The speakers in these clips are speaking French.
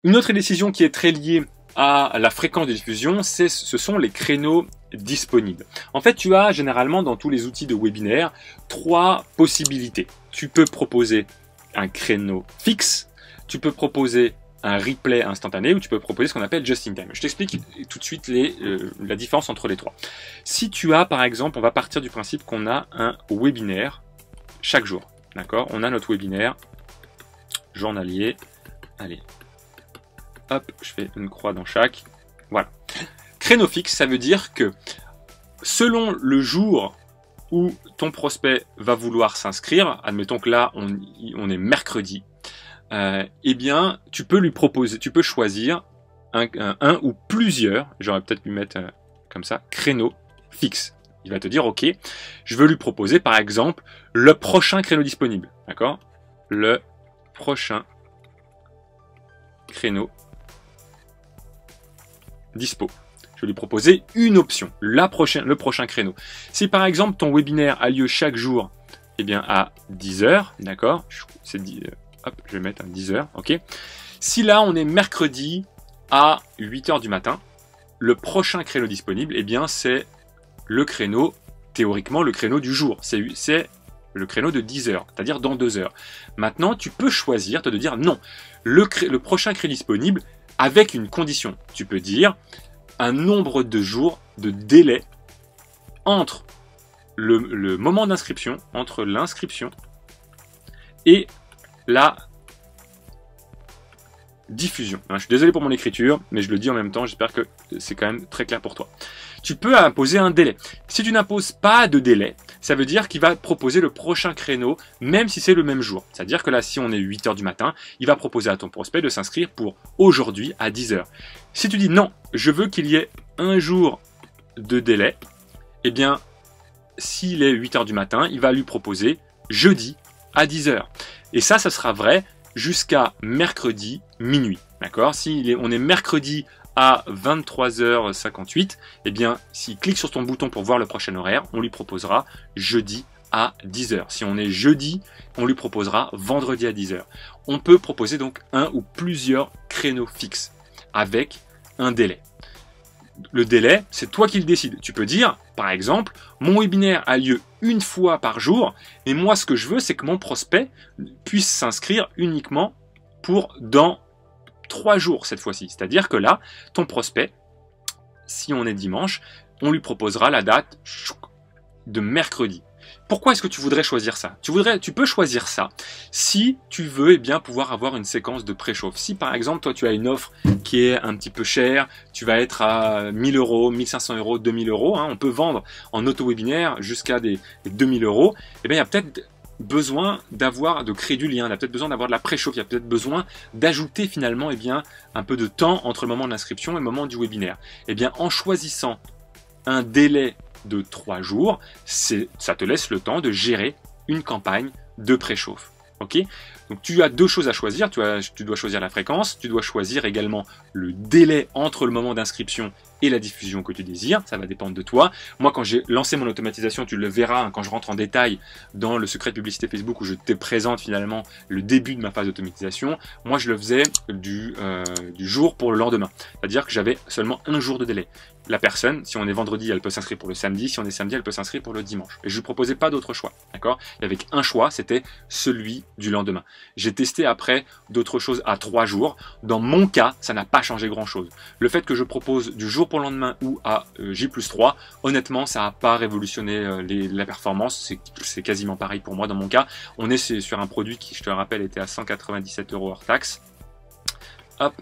Une autre décision qui est très liée à la fréquence de diffusion, ce sont les créneaux disponibles. En fait, tu as généralement dans tous les outils de webinaire 3 possibilités. Tu peux proposer un créneau fixe, tu peux proposer un replay instantané ou tu peux proposer ce qu'on appelle just in time. Je t'explique tout de suite la différence entre les 3. Si tu as par exemple, on va partir du principe qu'on a un webinaire chaque jour. D'accord? On a notre webinaire journalier. Allez. Hop, je fais une croix dans chaque. Voilà. Créneau fixe, ça veut dire que selon le jour où ton prospect va vouloir s'inscrire, admettons que là on est mercredi, eh bien tu peux lui proposer, tu peux choisir un ou plusieurs, j'aurais peut-être pu mettre comme ça, créneau fixe. Il va te dire ok, je veux lui proposer par exemple le prochain créneau disponible, d'accord? Le prochain créneau dispo. Je vais lui proposer une option, le prochain créneau. Si par exemple ton webinaire a lieu chaque jour, eh bien à 10h, d'accord? Hop, je vais mettre un 10h, ok? Si là on est mercredi à 8h du matin, le prochain créneau disponible, eh bien c'est le créneau, théoriquement le créneau du jour. C'est le créneau de 10h, c'est-à-dire dans 2 heures. Maintenant, tu peux choisir de dire non, le prochain créneau disponible avec une condition. Tu peux dire un nombre de jours de délai entre le moment d'inscription, entre l'inscription et la diffusion. Je suis désolé pour mon écriture, mais je le dis en même temps, j'espère que c'est quand même très clair pour toi. Tu peux imposer un délai. Si tu n'imposes pas de délai, ça veut dire qu'il va proposer le prochain créneau, même si c'est le même jour. C'est-à-dire que là, si on est 8h du matin, il va proposer à ton prospect de s'inscrire pour aujourd'hui à 10h. Si tu dis non, je veux qu'il y ait un jour de délai, eh bien, s'il est 8h du matin, il va lui proposer jeudi à 10h. Et ça sera vrai jusqu'à mercredi minuit. D'accord? Si on est mercredi à 23h58, eh bien, s'il clique sur ton bouton pour voir le prochain horaire, on lui proposera jeudi à 10h. Si on est jeudi, on lui proposera vendredi à 10h. On peut proposer donc un ou plusieurs créneaux fixes avec un délai. Le délai, c'est toi qui le décides. Tu peux dire, par exemple, mon webinaire a lieu une fois par jour, et moi, ce que je veux, c'est que mon prospect puisse s'inscrire uniquement pour dans 3 jours cette fois-ci. C'est-à-dire que là, ton prospect, si on est dimanche, on lui proposera la date de mercredi. Pourquoi est-ce que tu voudrais choisir ça? Tu peux choisir ça si tu veux bien pouvoir avoir une séquence de préchauffe. Si par exemple, toi, tu as une offre qui est un petit peu chère, tu vas être à 1000 euros, 1500 euros, 2000 euros, on peut vendre en auto-webinaire jusqu'à des 2000 euros, et bien il y a peut-être besoin de créer du lien, il y a peut-être besoin d'avoir de la préchauffe, il y a peut-être besoin d'ajouter finalement un peu de temps entre le moment de l'inscription et le moment du webinaire. Et bien en choisissant un délai de 3 jours, ça te laisse le temps de gérer une campagne de préchauffe. Ok? Donc tu as 2 choses à choisir, tu dois choisir la fréquence, tu dois choisir également le délai entre le moment d'inscription et la diffusion que tu désires, ça va dépendre de toi. Moi, quand j'ai lancé mon automatisation, tu le verras quand je rentre en détail dans le secret de publicité Facebook où je te présente finalement le début de ma phase d'automatisation. Moi, je le faisais du jour pour le lendemain, c'est-à-dire que j'avais seulement un jour de délai. La personne, si on est vendredi, elle peut s'inscrire pour le samedi, si on est samedi, elle peut s'inscrire pour le dimanche. Et je ne proposais pas d'autre choix, d'accord? Et avec un choix, c'était celui du lendemain. J'ai testé après d'autres choses à 3 jours. Dans mon cas, ça n'a pas changé grand-chose. Le fait que je propose du jour pour le lendemain ou à J+3, honnêtement, ça n'a pas révolutionné la performance. C'est quasiment pareil pour moi dans mon cas. On est sur un produit qui, je te le rappelle, était à 197 euros hors taxe. Hop.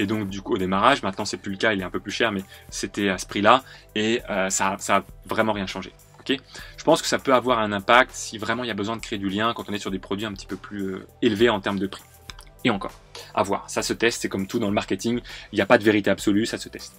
Et donc du coup au démarrage, maintenant c'est plus le cas, il est un peu plus cher, mais c'était à ce prix-là et ça a vraiment rien changé. Okay, je pense que ça peut avoir un impact si vraiment il y a besoin de créer du lien quand on est sur des produits un petit peu plus élevés en termes de prix. Et encore, à voir, ça se teste, c'est comme tout dans le marketing, il n'y a pas de vérité absolue, ça se teste.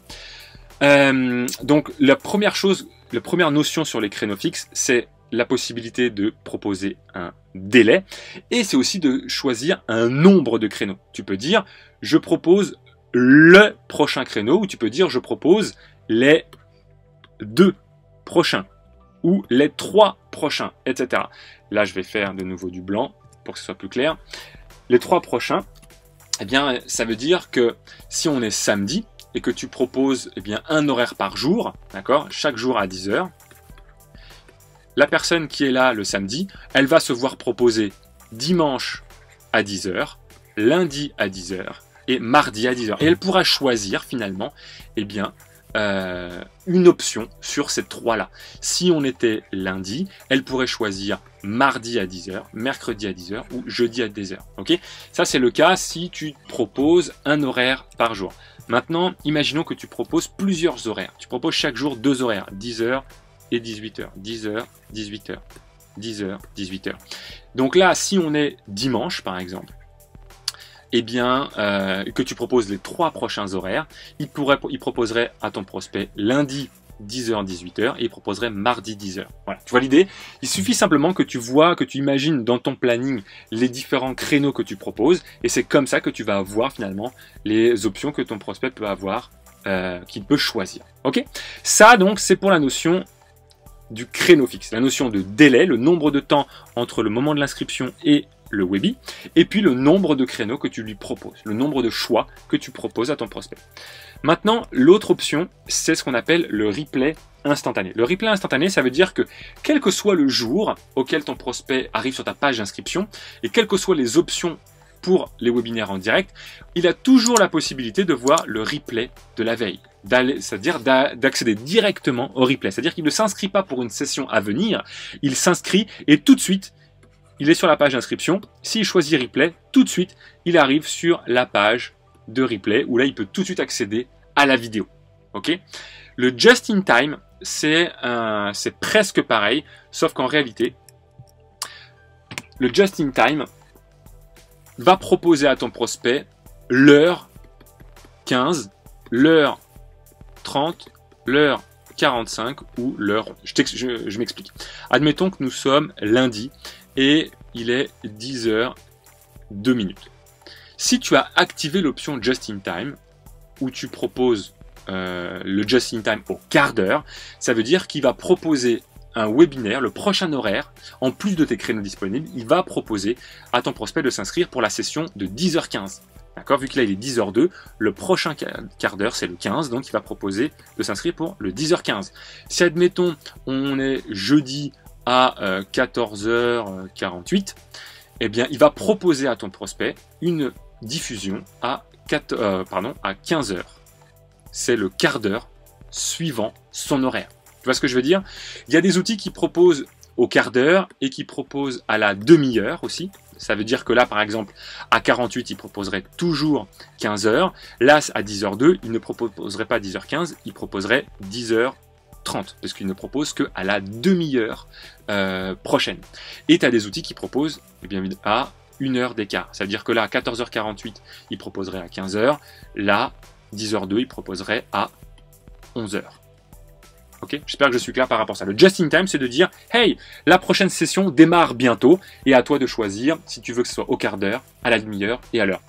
Donc la première notion sur les créneaux fixes, c'est la possibilité de proposer un délai et c'est aussi de choisir un nombre de créneaux. Tu peux dire, je propose le prochain créneau ou tu peux dire, je propose les 2 prochains ou les 3 prochains, etc. Là, je vais faire de nouveau du blanc pour que ce soit plus clair. Les 3 prochains, eh bien, ça veut dire que si on est samedi et que tu proposes eh bien, un horaire par jour, d'accord, chaque jour à 10 heures, la personne qui est là le samedi, elle va se voir proposer dimanche à 10 heures, lundi à 10 heures et mardi à 10 heures. Et elle pourra choisir finalement eh bien, une option sur ces trois-là. Si on était lundi, elle pourrait choisir mardi à 10h, mercredi à 10h ou jeudi à 10h. Okay, ça, c'est le cas si tu proposes un horaire par jour. Maintenant, imaginons que tu proposes plusieurs horaires. Tu proposes chaque jour 2 horaires, 10h et 18h, 10h, 18h, 10h, 18h. Donc là, si on est dimanche, par exemple, eh bien, que tu proposes les 3 prochains horaires, il proposerait à ton prospect lundi 10h, 18h et il proposerait mardi 10h. Voilà, tu vois l'idée? Il suffit simplement que tu vois, que tu imagines dans ton planning les différents créneaux que tu proposes et c'est comme ça que tu vas avoir finalement les options que ton prospect peut avoir, qu'il peut choisir. Ok? Ça donc, c'est pour la notion du créneau fixe, la notion de délai, le nombre de temps entre le moment de l'inscription et le Webi, et puis le nombre de créneaux que tu lui proposes, le nombre de choix que tu proposes à ton prospect. Maintenant, l'autre option, c'est ce qu'on appelle le replay instantané. Le replay instantané, ça veut dire que quel que soit le jour auquel ton prospect arrive sur ta page d'inscription, et quelles que soient les options pour les webinaires en direct, il a toujours la possibilité de voir le replay de la veille. C'est-à-dire d'accéder directement au replay. C'est-à-dire qu'il ne s'inscrit pas pour une session à venir, il s'inscrit et tout de suite, il est sur la page d'inscription. S'il choisit replay, tout de suite, il arrive sur la page de replay où là, il peut tout de suite accéder à la vidéo. Ok ? Le just in time, c'est presque pareil, sauf qu'en réalité, le just in time va proposer à ton prospect l'heure 15, l'heure 30, l'heure 45 ou l'heure 11. Je m'explique. Admettons que nous sommes lundi et il est 10h 2 minutes. Si tu as activé l'option Just in Time, où tu proposes le Just in Time au quart d'heure, ça veut dire qu'il va proposer un webinaire, le prochain horaire, en plus de tes créneaux disponibles, il va proposer à ton prospect de s'inscrire pour la session de 10h15. D'accord ? Vu que là il est 10h02, le prochain quart d'heure c'est le 15, donc il va proposer de s'inscrire pour le 10h15. Si admettons on est jeudi à 14h48, eh bien il va proposer à ton prospect une diffusion à 15h. C'est le quart d'heure suivant son horaire. Tu vois ce que je veux dire? Il y a des outils qui proposent au quart d'heure et qui proposent à la demi-heure aussi. Ça veut dire que là, par exemple, à 48, il proposerait toujours 15 heures. Là, à 10h02, il ne proposerait pas 10h15, il proposerait 10h30, parce qu'il ne propose qu'à la demi-heure prochaine. Et tu as des outils qui proposent eh bien, à 1 heure d'écart. Ça veut dire que là, à 14h48, il proposerait à 15h. Là, 10h02, il proposerait à 11h. Ok, j'espère que je suis clair par rapport à ça. Le just in time, c'est de dire, hey, la prochaine session démarre bientôt, et à toi de choisir si tu veux que ce soit au quart d'heure, à la demi-heure et à l'heure.